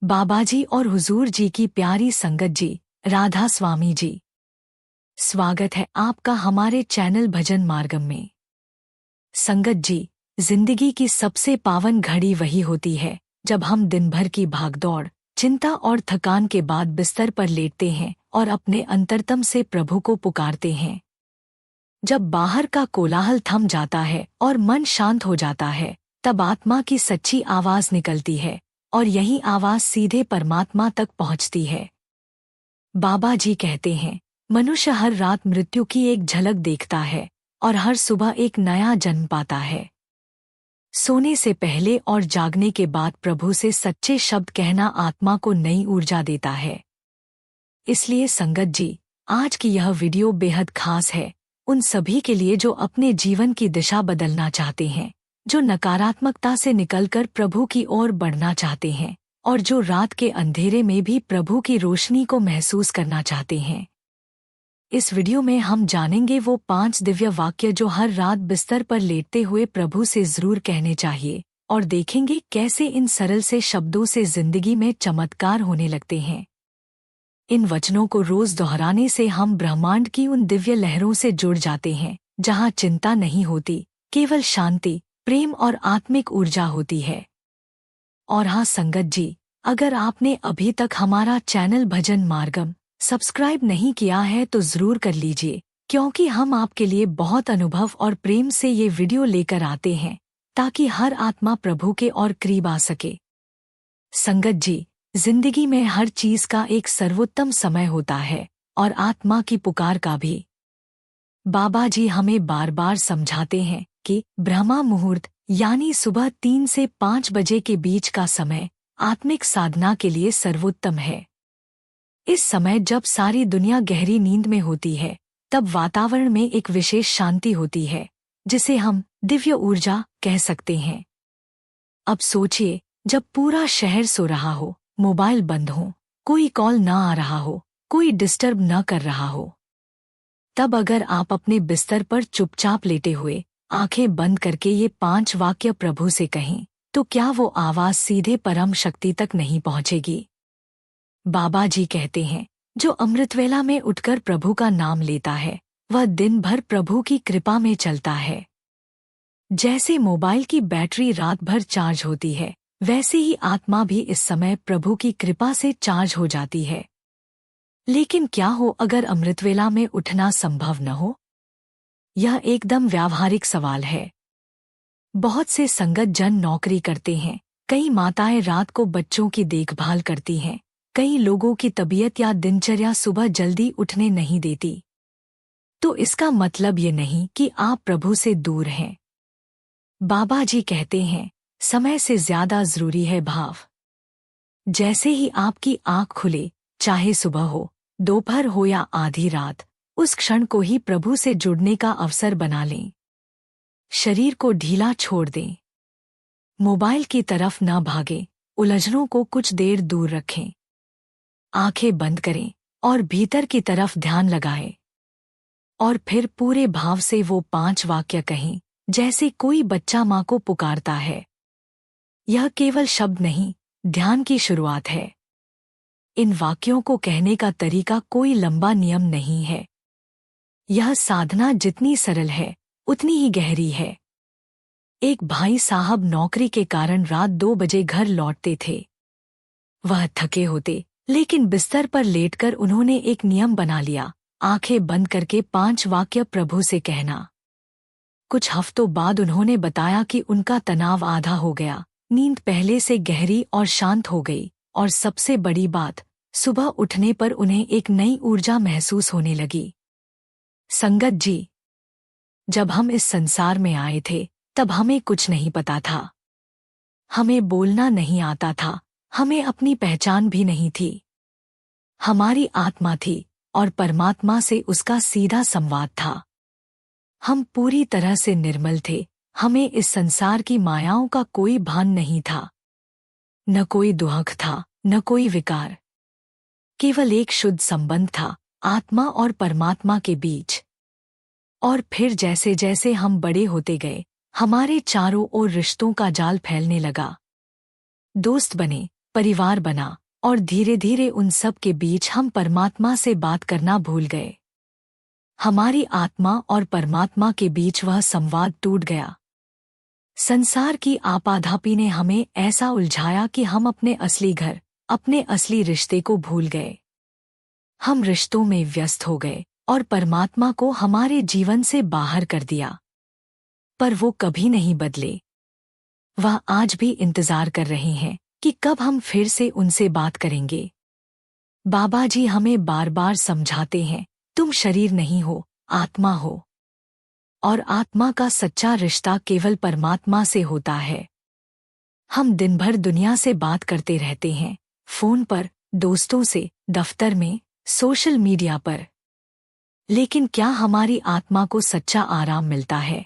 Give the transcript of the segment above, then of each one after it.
बाबाजी और हुजूर जी की प्यारी संगत जी, राधा स्वामी जी, स्वागत है आपका हमारे चैनल भजन मार्गम में। संगत जी, जिंदगी की सबसे पावन घड़ी वही होती है जब हम दिन भर की भागदौड़, चिंता और थकान के बाद बिस्तर पर लेटते हैं और अपने अंतरतम से प्रभु को पुकारते हैं। जब बाहर का कोलाहल थम जाता है और मन शांत हो जाता है, तब आत्मा की सच्ची आवाज निकलती है और यही आवाज सीधे परमात्मा तक पहुंचती है। बाबा जी कहते हैं, मनुष्य हर रात मृत्यु की एक झलक देखता है और हर सुबह एक नया जन्म पाता है। सोने से पहले और जागने के बाद प्रभु से सच्चे शब्द कहना आत्मा को नई ऊर्जा देता है। इसलिए संगत जी, आज की यह वीडियो बेहद खास है उन सभी के लिए जो अपने जीवन की दिशा बदलना चाहते हैं, जो नकारात्मकता से निकलकर प्रभु की ओर बढ़ना चाहते हैं और जो रात के अंधेरे में भी प्रभु की रोशनी को महसूस करना चाहते हैं। इस वीडियो में हम जानेंगे वो 5 दिव्य वाक्य जो हर रात बिस्तर पर लेटते हुए प्रभु से जरूर कहने चाहिए, और देखेंगे कैसे इन सरल से शब्दों से जिंदगी में चमत्कार होने लगते हैं। इन वचनों को रोज दोहराने से हम ब्रह्मांड की उन दिव्य लहरों से जुड़ जाते हैं जहां चिंता नहीं होती, केवल शांति, प्रेम और आत्मिक ऊर्जा होती है। और हाँ संगत जी, अगर आपने अभी तक हमारा चैनल भजन मार्गम सब्सक्राइब नहीं किया है तो जरूर कर लीजिए, क्योंकि हम आपके लिए बहुत अनुभव और प्रेम से ये वीडियो लेकर आते हैं ताकि हर आत्मा प्रभु के और करीब आ सके। संगत जी, जिंदगी में हर चीज का एक सर्वोत्तम समय होता है और आत्मा की पुकार का भी। बाबा जी हमें बार बार समझाते हैं कि ब्रह्मा मुहूर्त यानी सुबह 3 से 5 बजे के बीच का समय आत्मिक साधना के लिए सर्वोत्तम है। इस समय जब सारी दुनिया गहरी नींद में होती है, तब वातावरण में एक विशेष शांति होती है जिसे हम दिव्य ऊर्जा कह सकते हैं। अब सोचिए, जब पूरा शहर सो रहा हो, मोबाइल बंद हो, कोई कॉल न आ रहा हो, कोई डिस्टर्ब न कर रहा हो, तब अगर आप अपने बिस्तर पर चुपचाप लेटे हुए आंखें बंद करके ये 5 वाक्य प्रभु से कहें, तो क्या वो आवाज सीधे परम शक्ति तक नहीं पहुंचेगी? बाबा जी कहते हैं, जो अमृतवेला में उठकर प्रभु का नाम लेता है, वह दिन भर प्रभु की कृपा में चलता है। जैसे मोबाइल की बैटरी रात भर चार्ज होती है, वैसे ही आत्मा भी इस समय प्रभु की कृपा से चार्ज हो जाती है। लेकिन क्या हो अगर अमृतवेला में उठना संभव न हो? यह एकदम व्यावहारिक सवाल है। बहुत से संगत जन नौकरी करते हैं, कई माताएं रात को बच्चों की देखभाल करती हैं, कई लोगों की तबीयत या दिनचर्या सुबह जल्दी उठने नहीं देती। तो इसका मतलब ये नहीं कि आप प्रभु से दूर हैं। बाबा जी कहते हैं, समय से ज्यादा जरूरी है भाव। जैसे ही आपकी आंख खुले, चाहे सुबह हो, दोपहर हो या आधी रात, उस क्षण को ही प्रभु से जुड़ने का अवसर बना लें। शरीर को ढीला छोड़ दें, मोबाइल की तरफ न भागें, उलझनों को कुछ देर दूर रखें। आंखें बंद करें और भीतर की तरफ ध्यान लगाएं। और फिर पूरे भाव से वो 5 वाक्य कहें, जैसे कोई बच्चा माँ को पुकारता है। यह केवल शब्द नहीं, ध्यान की शुरुआत है। इन वाक्यों को कहने का तरीका कोई लंबा नियम नहीं है। यह साधना जितनी सरल है, उतनी ही गहरी है। एक भाई साहब नौकरी के कारण रात 2 बजे घर लौटते थे। वह थके होते, लेकिन बिस्तर पर लेटकर उन्होंने एक नियम बना लिया, आंखें बंद करके 5 वाक्य प्रभु से कहना। कुछ हफ्तों बाद उन्होंने बताया कि उनका तनाव आधा हो गया, नींद पहले से गहरी और शांत हो गई, और सबसे बड़ी बात, सुबह उठने पर उन्हें एक नई ऊर्जा महसूस होने लगी। संगत जी, जब हम इस संसार में आए थे, तब हमें कुछ नहीं पता था। हमें बोलना नहीं आता था, हमें अपनी पहचान भी नहीं थी। हमारी आत्मा थी और परमात्मा से उसका सीधा संवाद था। हम पूरी तरह से निर्मल थे, हमें इस संसार की मायाओं का कोई भान नहीं था। न कोई दुहक था, न कोई विकार। केवल एक शुद्ध संबंध था, आत्मा और परमात्मा के बीच। और फिर जैसे जैसे हम बड़े होते गए, हमारे चारों ओर रिश्तों का जाल फैलने लगा। दोस्त बने, परिवार बना और धीरे धीरे उन सब के बीच हम परमात्मा से बात करना भूल गए। हमारी आत्मा और परमात्मा के बीच वह संवाद टूट गया। संसार की आपाधापी ने हमें ऐसा उलझाया कि हम अपने असली घर, अपने असली रिश्ते को भूल गए। हम रिश्तों में व्यस्त हो गए और परमात्मा को हमारे जीवन से बाहर कर दिया। पर वो कभी नहीं बदले। वह आज भी इंतजार कर रहे हैं कि कब हम फिर से उनसे बात करेंगे। बाबा जी हमें बार बार समझाते हैं, तुम शरीर नहीं हो, आत्मा हो। और आत्मा का सच्चा रिश्ता केवल परमात्मा से होता है। हम दिन भर दुनिया से बात करते रहते हैं, फोन पर, दोस्तों से, दफ्तर में, सोशल मीडिया पर। लेकिन क्या हमारी आत्मा को सच्चा आराम मिलता है?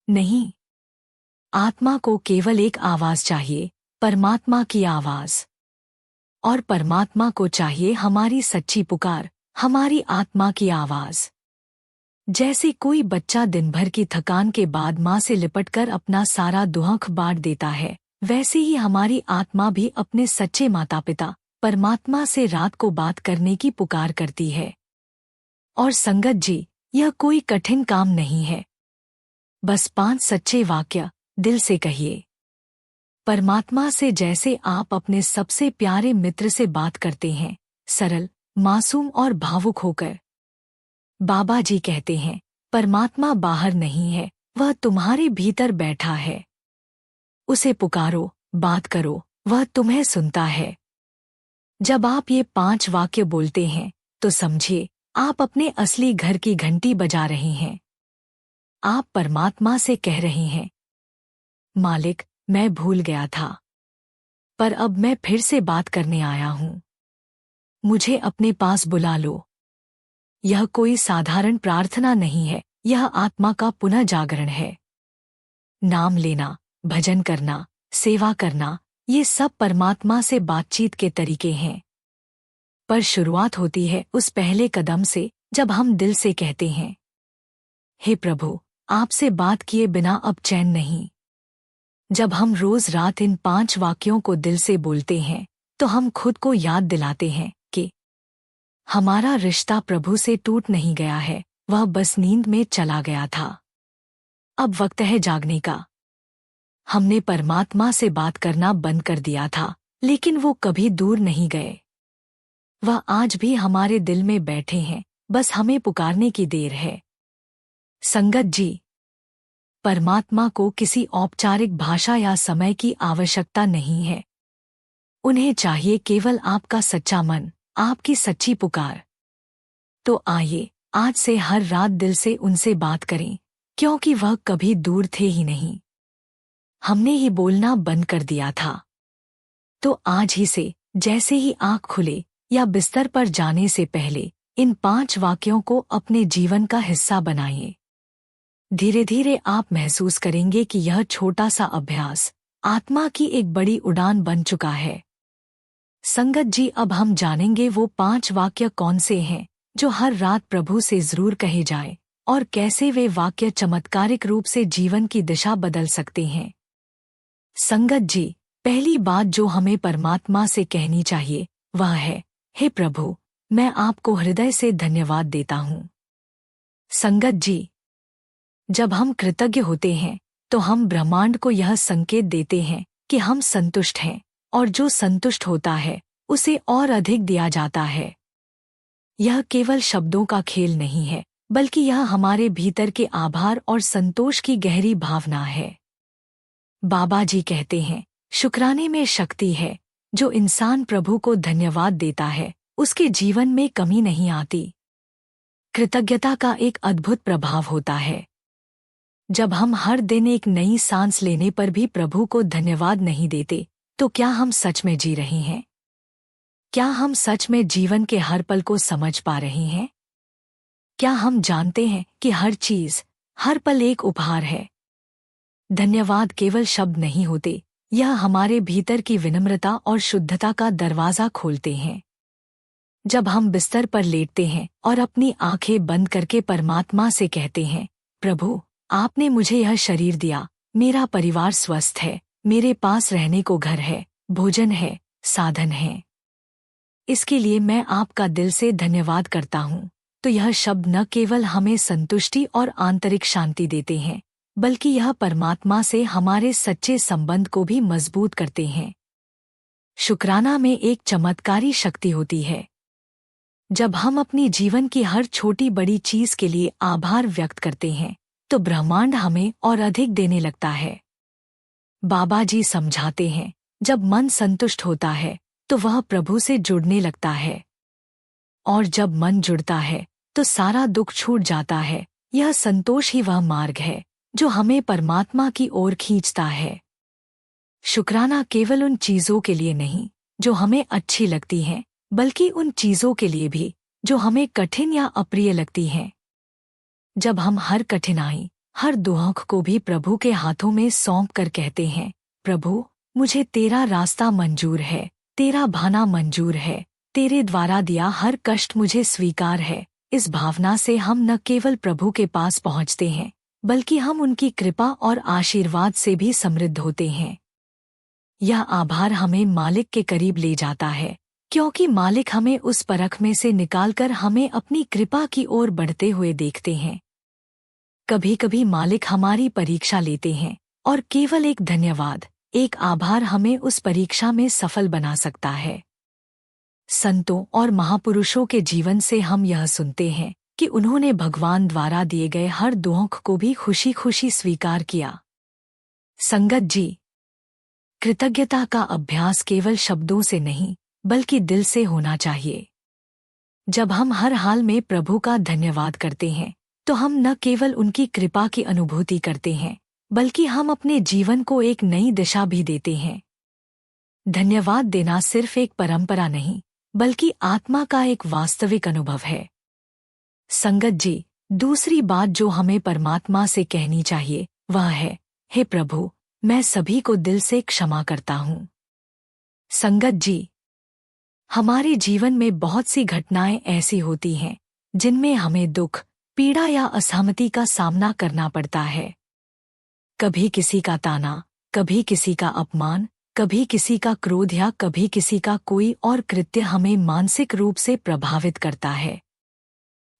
नहीं। आत्मा को केवल एक आवाज चाहिए, परमात्मा की आवाज। और परमात्मा को चाहिए हमारी सच्ची पुकार, हमारी आत्मा की आवाज। जैसे कोई बच्चा दिन भर की थकान के बाद माँ से लिपटकर अपना सारा दुख बांट देता है, वैसे ही हमारी आत्मा भी अपने सच्चे माता पिता परमात्मा से रात को बात करने की पुकार करती है। और संगत जी, यह कोई कठिन काम नहीं है। बस 5 सच्चे वाक्य दिल से कहिए। परमात्मा से जैसे आप अपने सबसे प्यारे मित्र से बात करते हैं, सरल, मासूम और भावुक होकर। बाबा जी कहते हैं, परमात्मा बाहर नहीं है, वह तुम्हारे भीतर बैठा है। उसे पुकारो, बात करो, वह तुम्हें सुनता है। जब आप ये 5 वाक्य बोलते हैं, तो समझिए आप अपने असली घर की घंटी बजा रहे हैं। आप परमात्मा से कह रहे हैं, मालिक, मैं भूल गया था, पर अब मैं फिर से बात करने आया हूँ। मुझे अपने पास बुला लो। यह कोई साधारण प्रार्थना नहीं है, यह आत्मा का पुनः जागरण है। नाम लेना, भजन करना, सेवा करना, ये सब परमात्मा से बातचीत के तरीके हैं। पर शुरुआत होती है उस पहले कदम से, जब हम दिल से कहते हैं, हे प्रभु, आपसे बात किए बिना अब चैन नहीं। जब हम रोज रात इन 5 वाक्यों को दिल से बोलते हैं, तो हम खुद को याद दिलाते हैं कि हमारा रिश्ता प्रभु से टूट नहीं गया है, वह बस नींद में चला गया था। अब वक्त है जागने का। हमने परमात्मा से बात करना बंद कर दिया था, लेकिन वो कभी दूर नहीं गए। वह आज भी हमारे दिल में बैठे हैं, बस हमें पुकारने की देर है। संगत जी, परमात्मा को किसी औपचारिक भाषा या समय की आवश्यकता नहीं है। उन्हें चाहिए केवल आपका सच्चा मन, आपकी सच्ची पुकार। तो आइए, आज से हर रात दिल से उनसे बात करें, क्योंकि वह कभी दूर थे ही नहीं। हमने ही बोलना बंद कर दिया था। तो आज ही से, जैसे ही आंख खुले या बिस्तर पर जाने से पहले, इन 5 वाक्यों को अपने जीवन का हिस्सा बनाइए। धीरे धीरे आप महसूस करेंगे कि यह छोटा सा अभ्यास आत्मा की एक बड़ी उड़ान बन चुका है। संगत जी, अब हम जानेंगे वो 5 वाक्य कौन से हैं जो हर रात प्रभु से जरूर कहे जाए, और कैसे वे वाक्य चमत्कारिक रूप से जीवन की दिशा बदल सकते हैं। संगत जी, पहली बात जो हमें परमात्मा से कहनी चाहिए वह है, हे प्रभु, मैं आपको हृदय से धन्यवाद देता हूँ। संगत जी, जब हम कृतज्ञ होते हैं, तो हम ब्रह्मांड को यह संकेत देते हैं कि हम संतुष्ट हैं, और जो संतुष्ट होता है उसे और अधिक दिया जाता है। यह केवल शब्दों का खेल नहीं है, बल्कि यह हमारे भीतर के आभार और संतोष की गहरी भावना है। बाबा जी कहते हैं, शुक्राने में शक्ति है। जो इंसान प्रभु को धन्यवाद देता है, उसके जीवन में कमी नहीं आती। कृतज्ञता का एक अद्भुत प्रभाव होता है। जब हम हर दिन एक नई सांस लेने पर भी प्रभु को धन्यवाद नहीं देते, तो क्या हम सच में जी रहे हैं? क्या हम सच में जीवन के हर पल को समझ पा रहे हैं? क्या हम जानते हैं कि हर चीज, हर पल एक उपहार है? धन्यवाद केवल शब्द नहीं होते, यह हमारे भीतर की विनम्रता और शुद्धता का दरवाजा खोलते हैं। जब हम बिस्तर पर लेटते हैं और अपनी आंखें बंद करके परमात्मा से कहते हैं, प्रभु, आपने मुझे यह शरीर दिया, मेरा परिवार स्वस्थ है, मेरे पास रहने को घर है, भोजन है, साधन हैं। इसके लिए मैं आपका दिल से धन्यवाद करता हूँ। तो यह शब्द न केवल हमें संतुष्टि और आंतरिक शांति देते हैं, बल्कि यह परमात्मा से हमारे सच्चे संबंध को भी मजबूत करते हैं। शुक्राना में एक चमत्कारी शक्ति होती है। जब हम अपनी जीवन की हर छोटी बड़ी चीज के लिए आभार व्यक्त करते हैं, तो ब्रह्मांड हमें और अधिक देने लगता है। बाबा जी समझाते हैं, जब मन संतुष्ट होता है तो वह प्रभु से जुड़ने लगता है, और जब मन जुड़ता है तो सारा दुख छूट जाता है। यह संतोष ही वह मार्ग है जो हमें परमात्मा की ओर खींचता है। शुक्राना केवल उन चीजों के लिए नहीं जो हमें अच्छी लगती हैं, बल्कि उन चीजों के लिए भी जो हमें कठिन या अप्रिय लगती हैं। जब हम हर कठिनाई, हर दुख को भी प्रभु के हाथों में सौंप कर कहते हैं, प्रभु मुझे तेरा रास्ता मंजूर है, तेरा भाना मंजूर है, तेरे द्वारा दिया हर कष्ट मुझे स्वीकार है, इस भावना से हम न केवल प्रभु के पास पहुंचते हैं, बल्कि हम उनकी कृपा और आशीर्वाद से भी समृद्ध होते हैं। यह आभार हमें मालिक के करीब ले जाता है, क्योंकि मालिक हमें उस परख में से निकालकर हमें अपनी कृपा की ओर बढ़ते हुए देखते हैं। कभी कभी मालिक हमारी परीक्षा लेते हैं, और केवल एक धन्यवाद, एक आभार हमें उस परीक्षा में सफल बना सकता है। संतों और महापुरुषों के जीवन से हम यह सुनते हैं कि उन्होंने भगवान द्वारा दिए गए हर दुख को भी खुशी खुशी स्वीकार किया। संगत जी, कृतज्ञता का अभ्यास केवल शब्दों से नहीं, बल्कि दिल से होना चाहिए। जब हम हर हाल में प्रभु का धन्यवाद करते हैं, तो हम न केवल उनकी कृपा की अनुभूति करते हैं, बल्कि हम अपने जीवन को एक नई दिशा भी देते हैं। धन्यवाद देना सिर्फ एक परंपरा नहीं, बल्कि आत्मा का एक वास्तविक अनुभव है। संगत जी, दूसरी बात जो हमें परमात्मा से कहनी चाहिए वह है, हे प्रभु, मैं सभी को दिल से क्षमा करता हूँ। संगत जी, हमारे जीवन में बहुत सी घटनाएं ऐसी होती हैं जिनमें हमें दुख, पीड़ा या असहमति का सामना करना पड़ता है। कभी किसी का ताना, कभी किसी का अपमान, कभी किसी का क्रोध या कभी किसी का कोई और कृत्य हमें मानसिक रूप से प्रभावित करता है।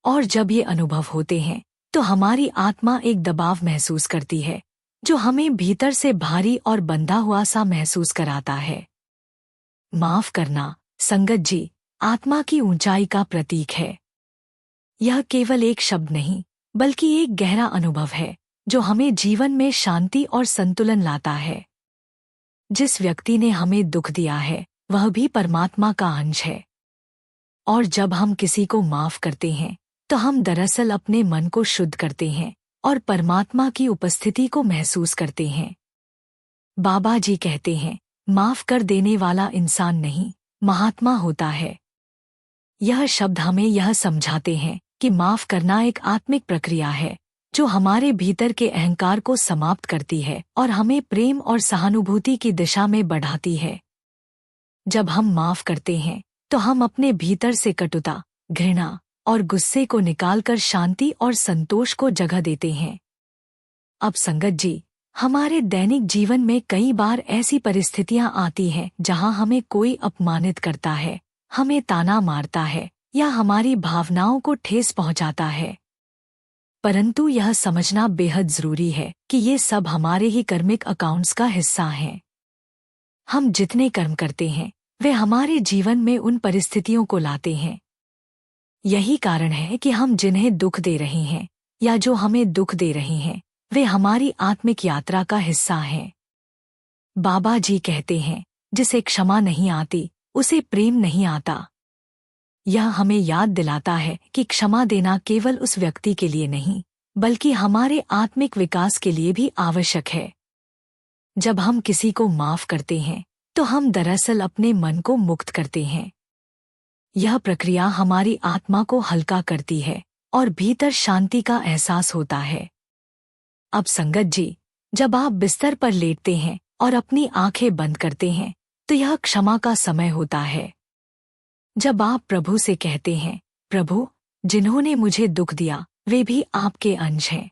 और जब ये अनुभव होते हैं तो हमारी आत्मा एक दबाव महसूस करती है जो हमें भीतर से भारी और बंधा हुआ सा महसूस कराता है। माफ करना, संगत जी, आत्मा की ऊंचाई का प्रतीक है। यह केवल एक शब्द नहीं, बल्कि एक गहरा अनुभव है जो हमें जीवन में शांति और संतुलन लाता है। जिस व्यक्ति ने हमें दुख दिया है वह भी परमात्मा का अंश है, और जब हम किसी को माफ करते हैं तो हम दरअसल अपने मन को शुद्ध करते हैं और परमात्मा की उपस्थिति को महसूस करते हैं। बाबा जी कहते हैं, माफ कर देने वाला इंसान नहीं, महात्मा होता है। यह शब्द हमें यह समझाते हैं कि माफ करना एक आत्मिक प्रक्रिया है जो हमारे भीतर के अहंकार को समाप्त करती है और हमें प्रेम और सहानुभूति की दिशा में बढ़ाती है। जब हम माफ करते हैं तो हम अपने भीतर से कटुता, घृणा और गुस्से को निकालकर शांति और संतोष को जगह देते हैं। अब संगत जी, हमारे दैनिक जीवन में कई बार ऐसी परिस्थितियां आती हैं जहां हमें कोई अपमानित करता है, हमें ताना मारता है या हमारी भावनाओं को ठेस पहुंचाता है। परंतु यह समझना बेहद जरूरी है कि ये सब हमारे ही कर्मिक अकाउंट्स का हिस्सा हैं। हम जितने कर्म करते हैं वे हमारे जीवन में उन परिस्थितियों को लाते हैं। यही कारण है कि हम जिन्हें दुख दे रहे हैं या जो हमें दुख दे रहे हैं वे हमारी आत्मिक यात्रा का हिस्सा हैं। बाबा जी कहते हैं, जिसे क्षमा नहीं आती उसे प्रेम नहीं आता। यह हमें याद दिलाता है कि क्षमा देना केवल उस व्यक्ति के लिए नहीं, बल्कि हमारे आत्मिक विकास के लिए भी आवश्यक है। जब हम किसी को माफ करते हैं तो हम दरअसल अपने मन को मुक्त करते हैं। यह प्रक्रिया हमारी आत्मा को हल्का करती है और भीतर शांति का एहसास होता है। अब संगत जी, जब आप बिस्तर पर लेटते हैं और अपनी आंखें बंद करते हैं तो यह क्षमा का समय होता है। जब आप प्रभु से कहते हैं, प्रभु, जिन्होंने मुझे दुख दिया वे भी आपके अंश हैं,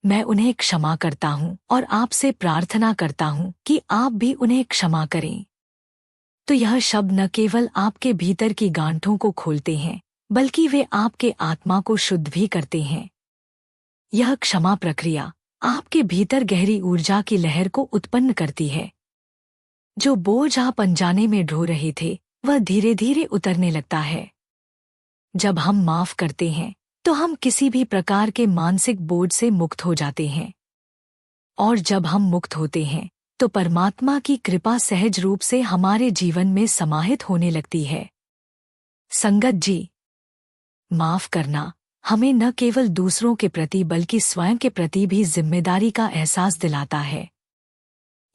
मैं उन्हें क्षमा करता हूँ और आपसे प्रार्थना करता हूँ कि आप भी उन्हें क्षमा करें। तो यह शब्द न केवल आपके भीतर की गांठों को खोलते हैं, बल्कि वे आपके आत्मा को शुद्ध भी करते हैं। यह क्षमा प्रक्रिया आपके भीतर गहरी ऊर्जा की लहर को उत्पन्न करती है। जो बोझ आप अनजाने में ढो रहे थे, वह धीरे धीरे उतरने लगता है। जब हम माफ करते हैं, तो हम किसी भी प्रकार के मानसिक बोझ से मुक्त हो जाते हैं। और जब हम मुक्त होते हैं, तो परमात्मा की कृपा सहज रूप से हमारे जीवन में समाहित होने लगती है। संगत जी, माफ करना हमें न केवल दूसरों के प्रति बल्कि स्वयं के प्रति भी जिम्मेदारी का एहसास दिलाता है।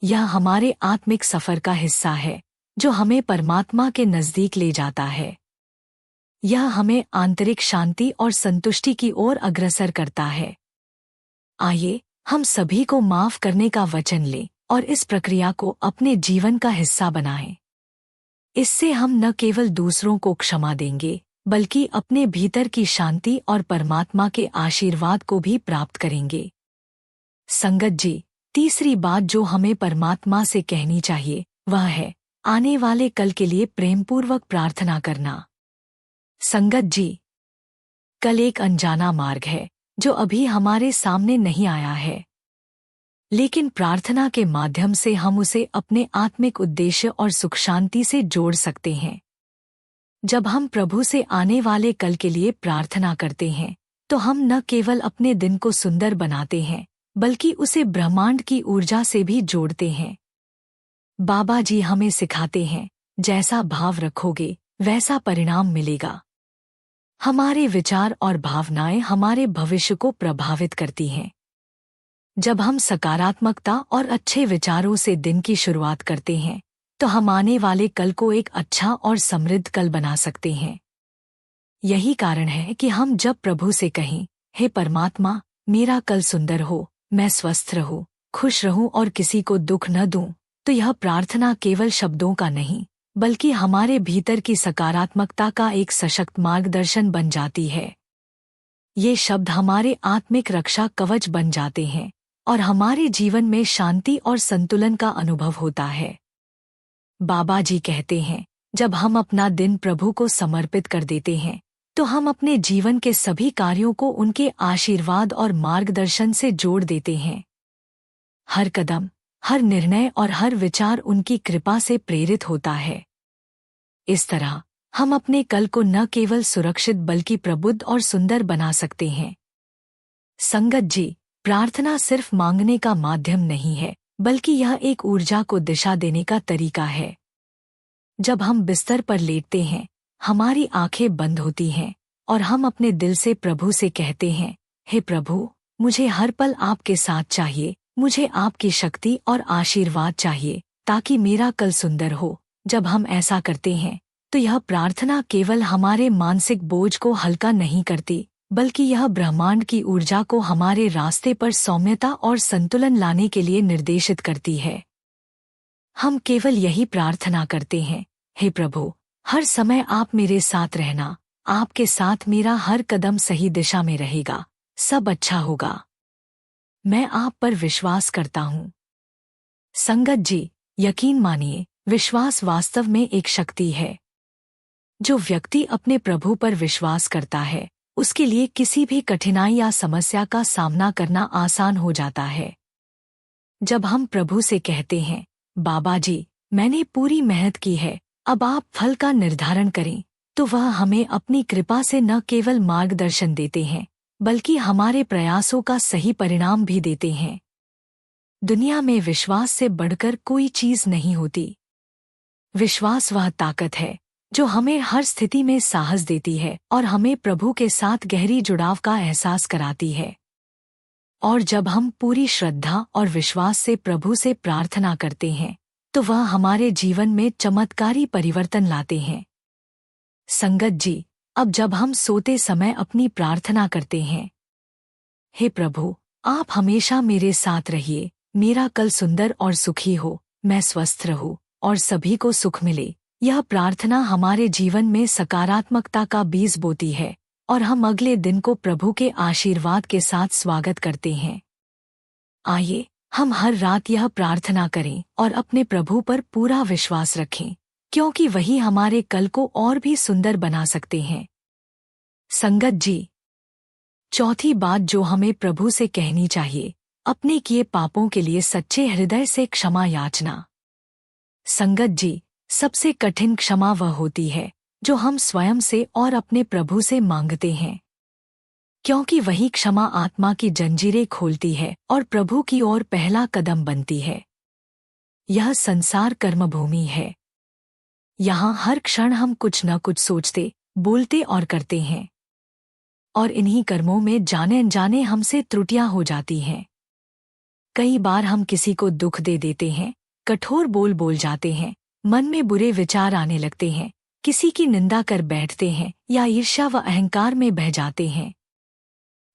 यह हमारे आत्मिक सफर का हिस्सा है, जो हमें परमात्मा के नजदीक ले जाता है। यह हमें आंतरिक शांति और संतुष्टि की ओर अग्रसर करता है। आइए हम सभी को माफ करने का वचन लें और इस प्रक्रिया को अपने जीवन का हिस्सा बनाएं। इससे हम न केवल दूसरों को क्षमा देंगे, बल्कि अपने भीतर की शांति और परमात्मा के आशीर्वाद को भी प्राप्त करेंगे। संगत जी, तीसरी बात जो हमें परमात्मा से कहनी चाहिए, वह है आने वाले कल के लिए प्रेमपूर्वक प्रार्थना करना। संगत जी, कल एक अनजाना मार्ग है जो अभी हमारे सामने नहीं आया है, लेकिन प्रार्थना के माध्यम से हम उसे अपने आत्मिक उद्देश्य और सुख शांति से जोड़ सकते हैं। जब हम प्रभु से आने वाले कल के लिए प्रार्थना करते हैं, तो हम न केवल अपने दिन को सुंदर बनाते हैं, बल्कि उसे ब्रह्मांड की ऊर्जा से भी जोड़ते हैं। बाबा जी हमें सिखाते हैं, जैसा भाव रखोगे वैसा परिणाम मिलेगा। हमारे विचार और भावनाएं हमारे भविष्य को प्रभावित करती हैं। जब हम सकारात्मकता और अच्छे विचारों से दिन की शुरुआत करते हैं, तो हम आने वाले कल को एक अच्छा और समृद्ध कल बना सकते हैं। यही कारण है कि हम जब प्रभु से कहें, हे परमात्मा, मेरा कल सुंदर हो, मैं स्वस्थ रहूं, खुश रहूं और किसी को दुख न दूं, तो यह प्रार्थना केवल शब्दों का नहीं, बल्कि हमारे भीतर की सकारात्मकता का एक सशक्त मार्गदर्शन बन जाती है। ये शब्द हमारे आत्मिक रक्षा कवच बन जाते हैं और हमारे जीवन में शांति और संतुलन का अनुभव होता है। बाबा जी कहते हैं, जब हम अपना दिन प्रभु को समर्पित कर देते हैं, तो हम अपने जीवन के सभी कार्यों को उनके आशीर्वाद और मार्गदर्शन से जोड़ देते हैं। हर कदम, हर निर्णय और हर विचार उनकी कृपा से प्रेरित होता है। इस तरह हम अपने कल को न केवल सुरक्षित बल्कि प्रबुद्ध और सुंदर बना सकते हैं। संगत जी, प्रार्थना सिर्फ मांगने का माध्यम नहीं है, बल्कि यह एक ऊर्जा को दिशा देने का तरीका है। जब हम बिस्तर पर लेटते हैं, हमारी आंखें बंद होती हैं और हम अपने दिल से प्रभु से कहते हैं, हे प्रभु, मुझे हर पल आपके साथ चाहिए, मुझे आपकी शक्ति और आशीर्वाद चाहिए ताकि मेरा कल सुंदर हो। जब हम ऐसा करते हैं, तो यह प्रार्थना केवल हमारे मानसिक बोझ को हल्का नहीं करती, बल्कि यह ब्रह्मांड की ऊर्जा को हमारे रास्ते पर सौम्यता और संतुलन लाने के लिए निर्देशित करती है। हम केवल यही प्रार्थना करते हैं, हे प्रभु, हर समय आप मेरे साथ रहना, आपके साथ मेरा हर कदम सही दिशा में रहेगा, सब अच्छा होगा। मैं आप पर विश्वास करता हूँ। संगत जी, यकीन मानिए, विश्वास वास्तव में एक शक्ति है। जो व्यक्ति अपने प्रभु पर विश्वास करता है, उसके लिए किसी भी कठिनाई या समस्या का सामना करना आसान हो जाता है। जब हम प्रभु से कहते हैं, बाबा जी, मैंने पूरी मेहनत की है, अब आप फल का निर्धारण करें, तो वह हमें अपनी कृपा से न केवल मार्गदर्शन देते हैं, बल्कि हमारे प्रयासों का सही परिणाम भी देते हैं। दुनिया में विश्वास से बढ़कर कोई चीज नहीं होती। विश्वास वह ताकत है जो हमें हर स्थिति में साहस देती है और हमें प्रभु के साथ गहरी जुड़ाव का एहसास कराती है। और जब हम पूरी श्रद्धा और विश्वास से प्रभु से प्रार्थना करते हैं, तो वह हमारे जीवन में चमत्कारी परिवर्तन लाते हैं। संगत जी, अब जब हम सोते समय अपनी प्रार्थना करते हैं, हे प्रभु, आप हमेशा मेरे साथ रहिए, मेरा कल सुंदर और सुखी हो, मैं स्वस्थ रहूं और सभी को सुख मिले, यह प्रार्थना हमारे जीवन में सकारात्मकता का बीज बोती है और हम अगले दिन को प्रभु के आशीर्वाद के साथ स्वागत करते हैं। आइए हम हर रात यह प्रार्थना करें और अपने प्रभु पर पूरा विश्वास रखें, क्योंकि वही हमारे कल को और भी सुंदर बना सकते हैं। संगत जी, चौथी बात जो हमें प्रभु से कहनी चाहिए, अपने किए पापों के लिए सच्चे हृदय से क्षमा याचना। संगत जी, सबसे कठिन क्षमा वह होती है जो हम स्वयं से और अपने प्रभु से मांगते हैं, क्योंकि वही क्षमा आत्मा की जंजीरें खोलती है और प्रभु की ओर पहला कदम बनती है। यह संसार कर्मभूमि है। यहाँ हर क्षण हम कुछ न कुछ सोचते, बोलते और करते हैं, और इन्हीं कर्मों में जाने अनजाने हमसे त्रुटियां हो जाती हैं। कई बार हम किसी को दुख दे देते हैं, कठोर बोल जाते हैं, मन में बुरे विचार आने लगते हैं, किसी की निंदा कर बैठते हैं या ईर्ष्या व अहंकार में बह जाते हैं।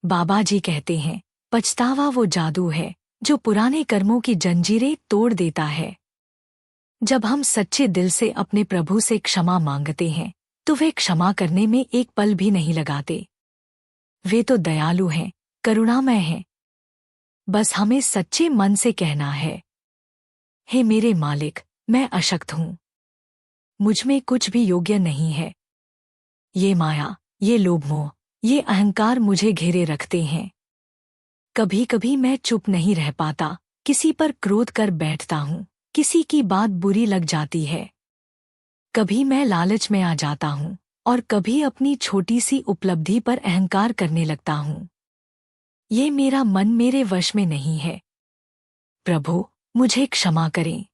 बाबा जी कहते हैं, पछतावा वो जादू है जो पुराने कर्मों की जंजीरें तोड़ देता है। जब हम सच्चे दिल से अपने प्रभु से क्षमा मांगते हैं तो वे क्षमा करने में एक पल भी नहीं लगाते। वे तो दयालु हैं, करुणामय हैं। बस हमें सच्चे मन से कहना है, हे मेरे मालिक, मैं अशक्त हूँ, मुझमें कुछ भी योग्य नहीं है। ये माया, ये लोभ मोह, ये अहंकार मुझे घेरे रखते हैं। कभी कभी मैं चुप नहीं रह पाता, किसी पर क्रोध कर बैठता हूँ, किसी की बात बुरी लग जाती है। कभी मैं लालच में आ जाता हूँ और कभी अपनी छोटी सी उपलब्धि पर अहंकार करने लगता हूँ। ये मेरा मन मेरे वश में नहीं है। प्रभु, मुझे क्षमा करें।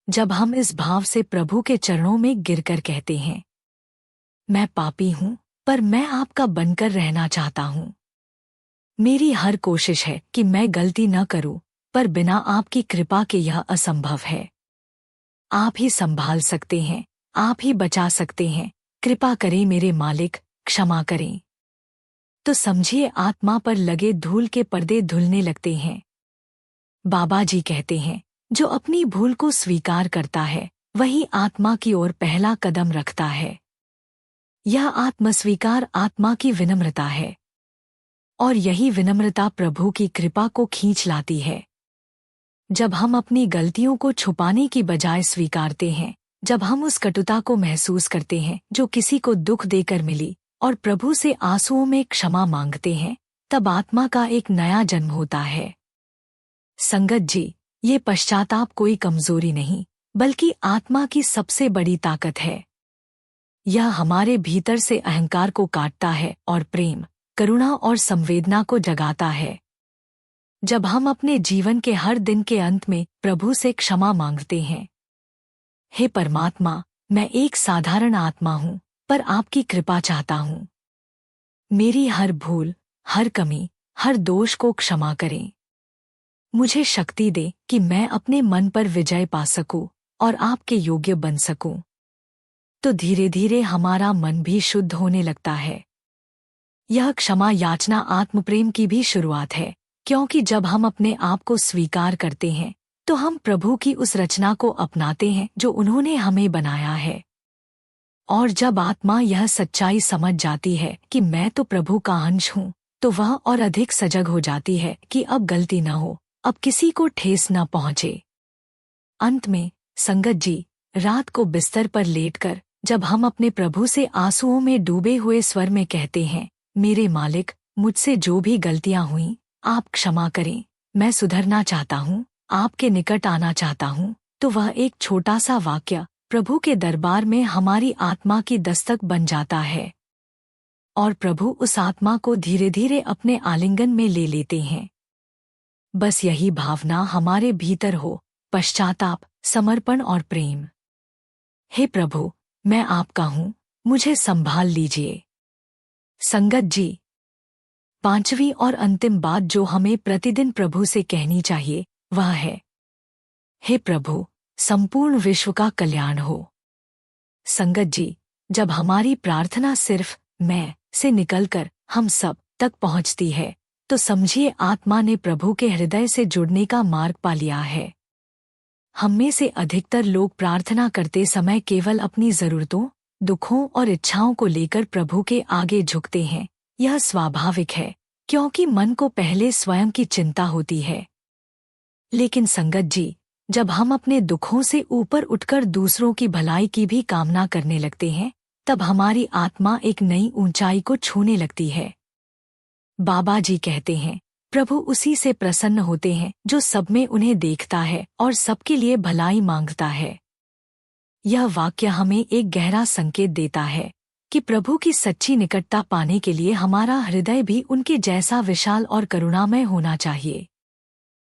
जब हम इस भाव से प्रभु के चरणों में गिरकर कहते हैं, मैं पापी हूँ पर मैं आपका बनकर रहना चाहता हूँ। मेरी हर कोशिश है कि मैं गलती न करूं, पर बिना आपकी कृपा के यह असंभव है। आप ही संभाल सकते हैं, आप ही बचा सकते हैं। कृपा करें मेरे मालिक, क्षमा करें। तो समझिए आत्मा पर लगे धूल के पर्दे धुलने लगते हैं। बाबा जी कहते हैं, जो अपनी भूल को स्वीकार करता है वही आत्मा की ओर पहला कदम रखता है। यह आत्मस्वीकार आत्मा की विनम्रता है, और यही विनम्रता प्रभु की कृपा को खींच लाती है। जब हम अपनी गलतियों को छुपाने की बजाय स्वीकारते हैं, जब हम उस कटुता को महसूस करते हैं जो किसी को दुख देकर मिली और प्रभु से आंसुओं में क्षमा मांगते हैं, तब आत्मा का एक नया जन्म होता है। संगत जी, ये पश्चाताप कोई कमजोरी नहीं, बल्कि आत्मा की सबसे बड़ी ताकत है। यह हमारे भीतर से अहंकार को काटता है और प्रेम, करुणा और संवेदना को जगाता है। जब हम अपने जीवन के हर दिन के अंत में प्रभु से क्षमा मांगते हैं, हे परमात्मा, मैं एक साधारण आत्मा हूँ, पर आपकी कृपा चाहता हूँ। मेरी हर भूल, हर कमी, हर दोष को क्षमा करें। मुझे शक्ति दे कि मैं अपने मन पर विजय पा सकूं और आपके योग्य बन सकूं। तो धीरे धीरे हमारा मन भी शुद्ध होने लगता है। यह क्षमा याचना आत्मप्रेम की भी शुरुआत है, क्योंकि जब हम अपने आप को स्वीकार करते हैं तो हम प्रभु की उस रचना को अपनाते हैं जो उन्होंने हमें बनाया है। और जब आत्मा यह सच्चाई समझ जाती है कि मैं तो प्रभु का अंश हूँ, तो वह और अधिक सजग हो जाती है कि अब गलती न हो, अब किसी को ठेस न पहुँचे। अंत में संगत जी, रात को बिस्तर पर लेटकर जब हम अपने प्रभु से आंसुओं में डूबे हुए स्वर में कहते हैं, मेरे मालिक, मुझसे जो भी गलतियां हुईं, आप क्षमा करें, मैं सुधरना चाहता हूँ, आपके निकट आना चाहता हूँ, तो वह एक छोटा सा वाक्य प्रभु के दरबार में हमारी आत्मा की दस्तक बन जाता है, और प्रभु उस आत्मा को धीरे धीरे अपने आलिंगन में ले लेते हैं। बस यही भावना हमारे भीतर हो, पश्चाताप, समर्पण और प्रेम। हे प्रभु, मैं आपका हूँ, मुझे संभाल लीजिए। संगत जी, पांचवी और अंतिम बात जो हमें प्रतिदिन प्रभु से कहनी चाहिए वह है, हे प्रभु, संपूर्ण विश्व का कल्याण हो। संगत जी, जब हमारी प्रार्थना सिर्फ मैं से निकलकर हम सब तक पहुंचती है, तो समझिए आत्मा ने प्रभु के हृदय से जुड़ने का मार्ग पा लिया है। हम में से अधिकतर लोग प्रार्थना करते समय केवल अपनी जरूरतों, दुखों और इच्छाओं को लेकर प्रभु के आगे झुकते हैं। यह स्वाभाविक है, क्योंकि मन को पहले स्वयं की चिंता होती है। लेकिन संगत जी, जब हम अपने दुखों से ऊपर उठकर दूसरों की भलाई की भी कामना करने लगते हैं, तब हमारी आत्मा एक नई ऊंचाई को छूने लगती है। बाबा जी कहते हैं, प्रभु उसी से प्रसन्न होते हैं जो सब में उन्हें देखता है और सबके लिए भलाई मांगता है। यह वाक्य हमें एक गहरा संकेत देता है कि प्रभु की सच्ची निकटता पाने के लिए हमारा हृदय भी उनके जैसा विशाल और करुणामय होना चाहिए।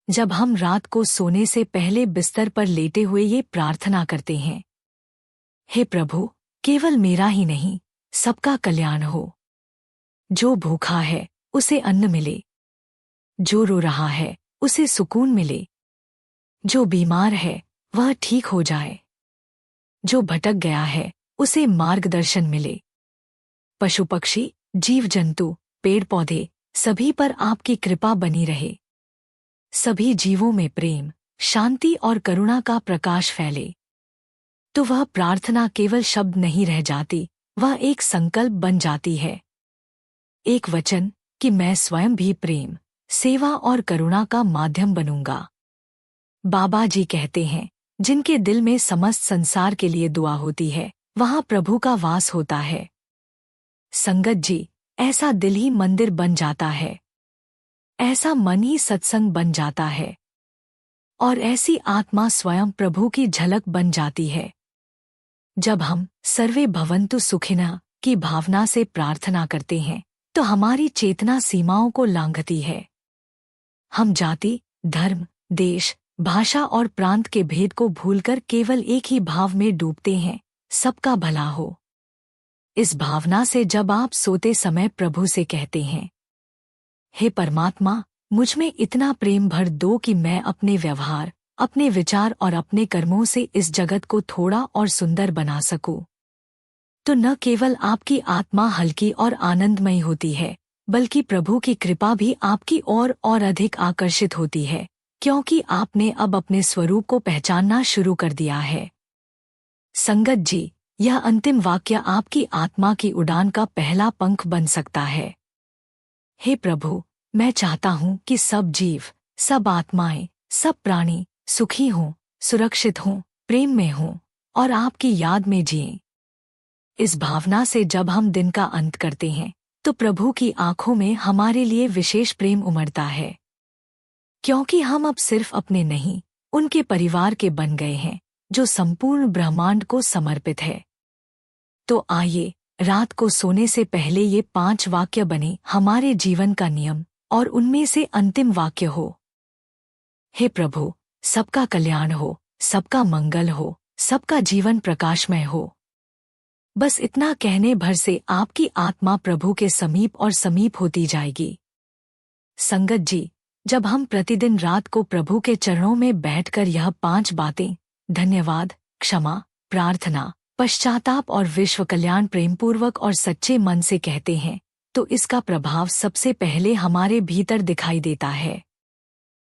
जब हम रात को सोने से पहले बिस्तर पर लेटे हुए ये प्रार्थना करते हैं, हे प्रभु, केवल मेरा ही नहीं, सबका कल्याण हो। जो भूखा है उसे अन्न मिले, जो रो रहा है उसे सुकून मिले, जो बीमार है वह ठीक हो जाए, जो भटक गया है उसे मार्गदर्शन मिले। पशु पक्षी, जीव जंतु, पेड़ पौधे, सभी पर आपकी कृपा बनी रहे। सभी जीवों में प्रेम, शांति और करुणा का प्रकाश फैले। तो वह प्रार्थना केवल शब्द नहीं रह जाती, वह एक संकल्प बन जाती है, एक वचन कि मैं स्वयं भी प्रेम, सेवा और करुणा का माध्यम बनूंगा। बाबा जी कहते हैं, जिनके दिल में समस्त संसार के लिए दुआ होती है, वहाँ प्रभु का वास होता है। संगत जी, ऐसा दिल ही मंदिर बन जाता है, ऐसा मन ही सत्संग बन जाता है, और ऐसी आत्मा स्वयं प्रभु की झलक बन जाती है। जब हम सर्वे भवन्तु सुखिनः की भावना से प्रार्थना करते हैं, तो हमारी चेतना सीमाओं को लांघती है। हम जाति, धर्म, देश, भाषा और प्रांत के भेद को भूलकर केवल एक ही भाव में डूबते हैं, सबका भला हो। इस भावना से जब आप सोते समय प्रभु से कहते हैं, हे परमात्मा, मुझ में इतना प्रेम भर दो कि मैं अपने व्यवहार, अपने विचार और अपने कर्मों से इस जगत को थोड़ा और सुंदर बना सकूं, तो न केवल आपकी आत्मा हल्की और आनंदमयी होती है, बल्कि प्रभु की कृपा भी आपकी ओर और अधिक आकर्षित होती है, क्योंकि आपने अब अपने स्वरूप को पहचानना शुरू कर दिया है। संगत जी, यह अंतिम वाक्य आपकी आत्मा की उड़ान का पहला पंख बन सकता है। हे प्रभु, मैं चाहता हूँ कि सब जीव, सब आत्माएं, सब प्राणी सुखी हों, सुरक्षित हों, प्रेम में हों और आपकी याद में जिएं। इस भावना से जब हम दिन का अंत करते हैं, तो प्रभु की आंखों में हमारे लिए विशेष प्रेम उमड़ता है, क्योंकि हम अब सिर्फ अपने नहीं, उनके परिवार के बन गए हैं, जो संपूर्ण ब्रह्मांड को समर्पित है। तो आइए, रात को सोने से पहले ये 5 वाक्य बने हमारे जीवन का नियम, और उनमें से अंतिम वाक्य हो, हे प्रभु, सबका कल्याण हो, सबका मंगल हो, सबका जीवन प्रकाशमय हो। बस इतना कहने भर से आपकी आत्मा प्रभु के समीप और समीप होती जाएगी। संगत जी, जब हम प्रतिदिन रात को प्रभु के चरणों में बैठकर यह 5 बातें, धन्यवाद, क्षमा, प्रार्थना, पश्चाताप और विश्व कल्याण प्रेमपूर्वक और सच्चे मन से कहते हैं, तो इसका प्रभाव सबसे पहले हमारे भीतर दिखाई देता है।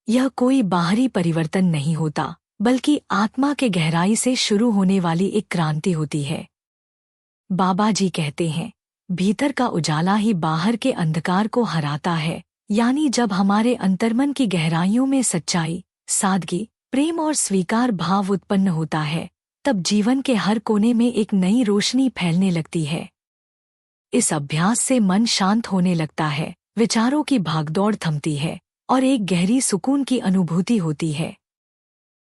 यह कोई बाहरी परिवर्तन नहीं होता, बल्कि आत्मा के गहराई से शुरू होने वाली एक क्रांति होती है। बाबा जी कहते हैं, भीतर का उजाला ही बाहर के अंधकार को हराता है, यानी जब हमारे अंतर्मन की गहराइयों में सच्चाई, सादगी, प्रेम और स्वीकार भाव उत्पन्न होता है, तब जीवन के हर कोने में एक नई रोशनी फैलने लगती है। इस अभ्यास से मन शांत होने लगता है, विचारों की भागदौड़ थमती है और एक गहरी सुकून की अनुभूति होती है।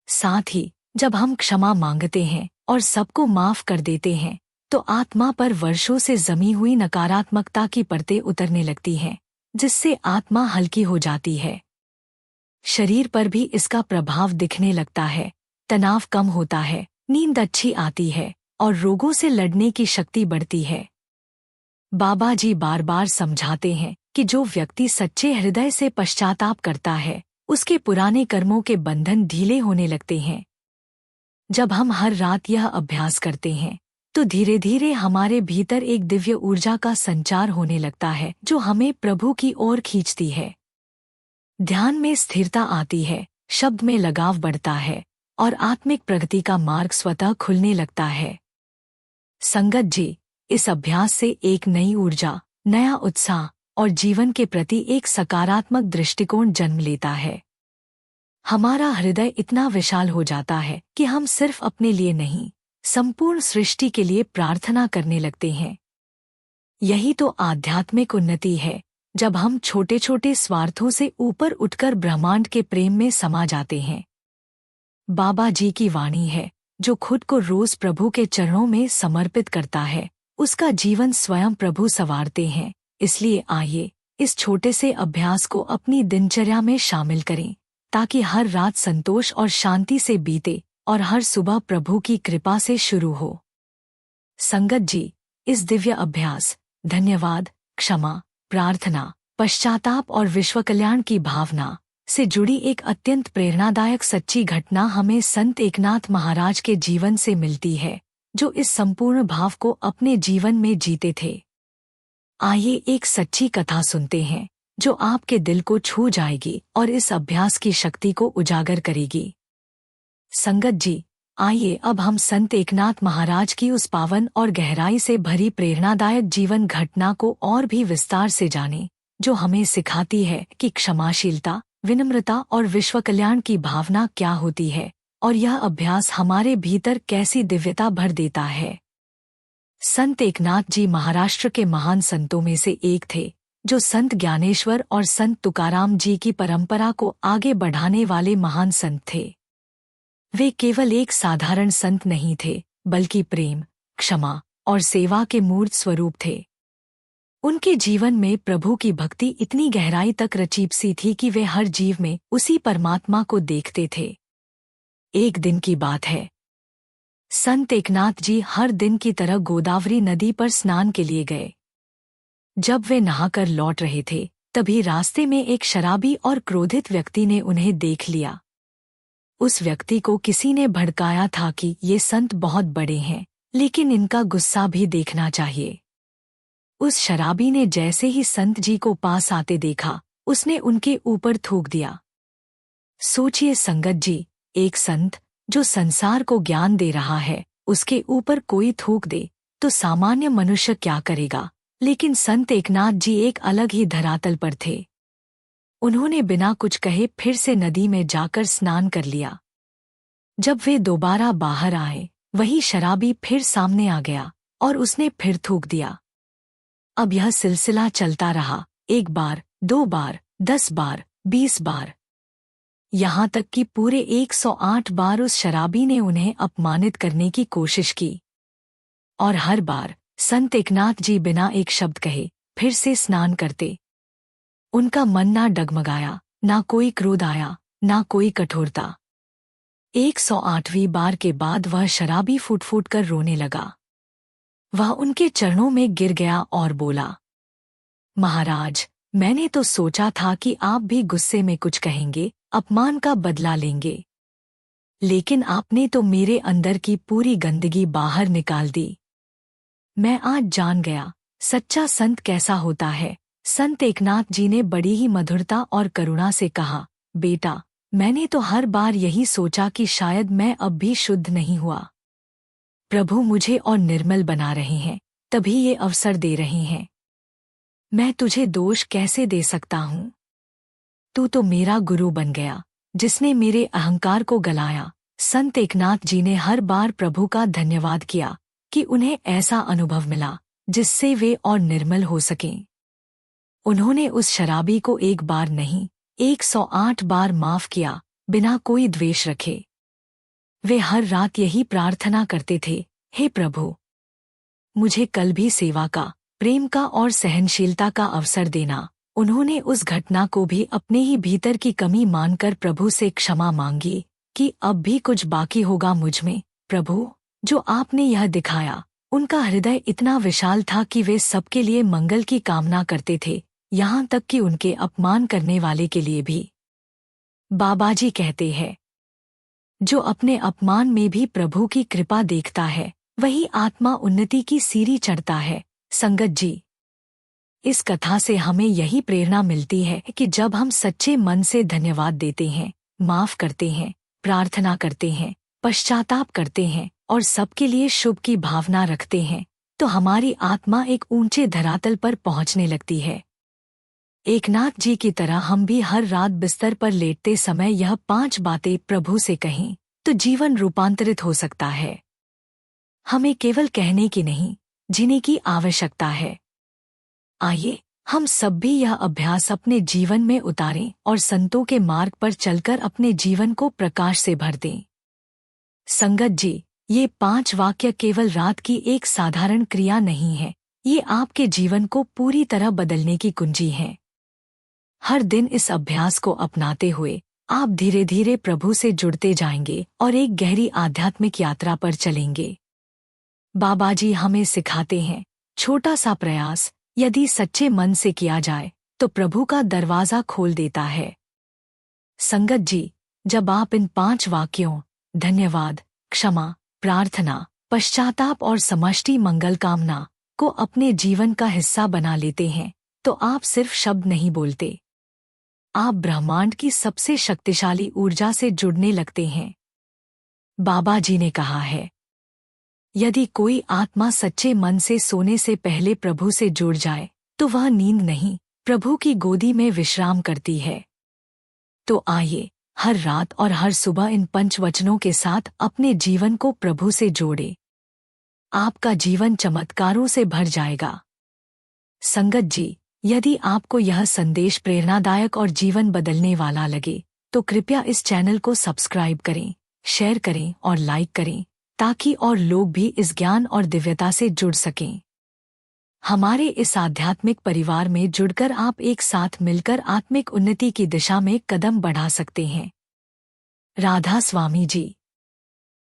साथ ही जब हम क्षमा मांगते हैं और सबको माफ कर देते हैं, तो आत्मा पर वर्षों से जमी हुई नकारात्मकता की परतें उतरने लगती हैं, जिससे आत्मा हल्की हो जाती है। शरीर पर भी इसका प्रभाव दिखने लगता है, तनाव कम होता है, नींद अच्छी आती है और रोगों से लड़ने की शक्ति बढ़ती है। बाबा जी बार बार समझाते हैं कि जो व्यक्ति सच्चे हृदय से पश्चाताप करता है, उसके पुराने कर्मों के बंधन ढीले होने लगते हैं। जब हम हर रात यह अभ्यास करते हैं, तो धीरे धीरे हमारे भीतर एक दिव्य ऊर्जा का संचार होने लगता है, जो हमें प्रभु की ओर खींचती है। ध्यान में स्थिरता आती है, शब्द में लगाव बढ़ता है और आत्मिक प्रगति का मार्ग स्वतः खुलने लगता है। संगत जी, इस अभ्यास से एक नई ऊर्जा, नया उत्साह और जीवन के प्रति एक सकारात्मक दृष्टिकोण जन्म लेता है। हमारा हृदय इतना विशाल हो जाता है कि हम सिर्फ अपने लिए नहीं, संपूर्ण सृष्टि के लिए प्रार्थना करने लगते हैं। यही तो आध्यात्मिक उन्नति है, जब हम छोटे छोटे स्वार्थों से ऊपर उठकर ब्रह्मांड के प्रेम में समा जाते हैं। बाबा जी की वाणी है, जो खुद को रोज प्रभु के चरणों में समर्पित करता है, उसका जीवन स्वयं प्रभु संवारते हैं। इसलिए आइए इस छोटे से अभ्यास को अपनी दिनचर्या में शामिल करें, ताकि हर रात संतोष और शांति से बीते और हर सुबह प्रभु की कृपा से शुरू हो। संगत जी, इस दिव्य अभ्यास, धन्यवाद, क्षमा, प्रार्थना, पश्चाताप और विश्व कल्याण की भावना से जुड़ी एक अत्यंत प्रेरणादायक सच्ची घटना हमें संत एकनाथ महाराज के जीवन से मिलती है, जो इस संपूर्ण भाव को अपने जीवन में जीते थे। आइए एक सच्ची कथा सुनते हैं, जो आपके दिल को छू जाएगी और इस अभ्यास की शक्ति को उजागर करेगी। संगत जी, आइए अब हम संत एकनाथ महाराज की उस पावन और गहराई से भरी प्रेरणादायक जीवन घटना को और भी विस्तार से जानें, जो हमें सिखाती है कि क्षमाशीलता, विनम्रता और विश्व कल्याण की भावना क्या होती है, और यह अभ्यास हमारे भीतर कैसी दिव्यता भर देता है। संत एकनाथ जी महाराष्ट्र के महान संतों में से एक थे, जो संत ज्ञानेश्वर और संत तुकाराम जी की परंपरा को आगे बढ़ाने वाले महान संत थे। वे केवल एक साधारण संत नहीं थे, बल्कि प्रेम, क्षमा और सेवा के मूर्त स्वरूप थे। उनके जीवन में प्रभु की भक्ति इतनी गहराई तक रचित सी थी कि वे हर जीव में उसी परमात्मा को देखते थे। एक दिन की बात है, संत एकनाथ जी हर दिन की तरह गोदावरी नदी पर स्नान के लिए गए। जब वे नहाकर लौट रहे थे, तभी रास्ते में एक शराबी और क्रोधित व्यक्ति ने उन्हें देख लिया। उस व्यक्ति को किसी ने भड़काया था कि ये संत बहुत बड़े हैं, लेकिन इनका गुस्सा भी देखना चाहिए। उस शराबी ने जैसे ही संत जी को पास आते देखा, उसने उनके ऊपर थूक दिया। सोचिए संगत जी, एक संत जो संसार को ज्ञान दे रहा है, उसके ऊपर कोई थूक दे तो सामान्य मनुष्य क्या करेगा, लेकिन संत एकनाथ जी एक अलग ही धरातल पर थे। उन्होंने बिना कुछ कहे फिर से नदी में जाकर स्नान कर लिया। जब वे दोबारा बाहर आए, वही शराबी फिर सामने आ गया और उसने फिर थूक दिया। अब यह सिलसिला चलता रहा, 1 बार, 2 बार, 10 बार, 20 बार, यहाँ तक कि पूरे 108 बार उस शराबी ने उन्हें अपमानित करने की कोशिश की। और हर बार संत एकनाथ जी बिना एक शब्द कहे फिर से स्नान करते। उनका मन ना डगमगाया, ना कोई क्रोध आया, ना कोई कठोरता। 108वीं बार के बाद वह शराबी फूट फूट कर रोने लगा। वह उनके चरणों में गिर गया और बोला, महाराज, मैंने तो सोचा था कि आप भी गुस्से में कुछ कहेंगे, अपमान का बदला लेंगे, लेकिन आपने तो मेरे अंदर की पूरी गंदगी बाहर निकाल दी। मैं आज जान गया सच्चा संत कैसा होता है। संत एकनाथ जी ने बड़ी ही मधुरता और करुणा से कहा, बेटा, मैंने तो हर बार यही सोचा कि शायद मैं अब भी शुद्ध नहीं हुआ। प्रभु मुझे और निर्मल बना रहे हैं, तभी ये अवसर दे रहे हैं। मैं तुझे दोष कैसे दे सकता हूँ? तू तो मेरा गुरु बन गया, जिसने मेरे अहंकार को गलाया। संत एकनाथ जी ने हर बार प्रभु का धन्यवाद किया कि उन्हें ऐसा अनुभव मिला जिससे वे और निर्मल हो सकें। उन्होंने उस शराबी को 1 बार नहीं, 108 बार माफ किया, बिना कोई द्वेष रखे। वे हर रात यही प्रार्थना करते थे, हे प्रभु, मुझे कल भी सेवा का, प्रेम का और सहनशीलता का अवसर देना। उन्होंने उस घटना को भी अपने ही भीतर की कमी मानकर प्रभु से क्षमा मांगी कि अब भी कुछ बाकी होगा मुझ में। प्रभु, जो आपने यह दिखाया, उनका हृदय इतना विशाल था कि वे सबके लिए मंगल की कामना करते थे, यहाँ तक कि उनके अपमान करने वाले के लिए भी। बाबाजी कहते हैं, जो अपने अपमान में भी प्रभु की कृपा देखता है, वही आत्मा उन्नति की सीढ़ी चढ़ता है। संगत जी, इस कथा से हमें यही प्रेरणा मिलती है कि जब हम सच्चे मन से धन्यवाद देते हैं, माफ करते हैं, प्रार्थना करते हैं, पश्चाताप करते हैं और सबके लिए शुभ की भावना रखते हैं, तो हमारी आत्मा एक ऊंचे धरातल पर पहुंचने लगती है। एकनाथ जी की तरह हम भी हर रात बिस्तर पर लेटते समय यह 5 बातें प्रभु से कहें तो जीवन रूपांतरित हो सकता है। हमें केवल कहने की नहीं, जीने की आवश्यकता है। आइए हम सब भी यह अभ्यास अपने जीवन में उतारें और संतों के मार्ग पर चलकर अपने जीवन को प्रकाश से भर दें। संगत जी, ये 5 वाक्य केवल रात की एक साधारण क्रिया नहीं है, ये आपके जीवन को पूरी तरह बदलने की कुंजी है। हर दिन इस अभ्यास को अपनाते हुए आप धीरे धीरे प्रभु से जुड़ते जाएंगे और एक गहरी आध्यात्मिक यात्रा पर चलेंगे। बाबा जी हमें सिखाते हैं, छोटा सा प्रयास यदि सच्चे मन से किया जाए तो प्रभु का दरवाजा खोल देता है। संगत जी, जब आप इन 5 वाक्यों धन्यवाद, क्षमा, प्रार्थना, पश्चाताप और समष्टि मंगल कामना को अपने जीवन का हिस्सा बना लेते हैं तो आप सिर्फ शब्द नहीं बोलते, आप ब्रह्मांड की सबसे शक्तिशाली ऊर्जा से जुड़ने लगते हैं। बाबा जी ने कहा है, यदि कोई आत्मा सच्चे मन से सोने से पहले प्रभु से जुड़ जाए तो वह नींद नहीं, प्रभु की गोदी में विश्राम करती है। तो आइए हर रात और हर सुबह इन 5 वचनों के साथ अपने जीवन को प्रभु से जोड़े। आपका जीवन चमत्कारों से भर जाएगा। संगत जी, यदि आपको यह संदेश प्रेरणादायक और जीवन बदलने वाला लगे तो कृपया इस चैनल को सब्सक्राइब करें, शेयर करें और लाइक करें ताकि और लोग भी इस ज्ञान और दिव्यता से जुड़ सकें। हमारे इस आध्यात्मिक परिवार में जुड़कर आप एक साथ मिलकर आत्मिक उन्नति की दिशा में कदम बढ़ा सकते हैं। राधा स्वामी जी।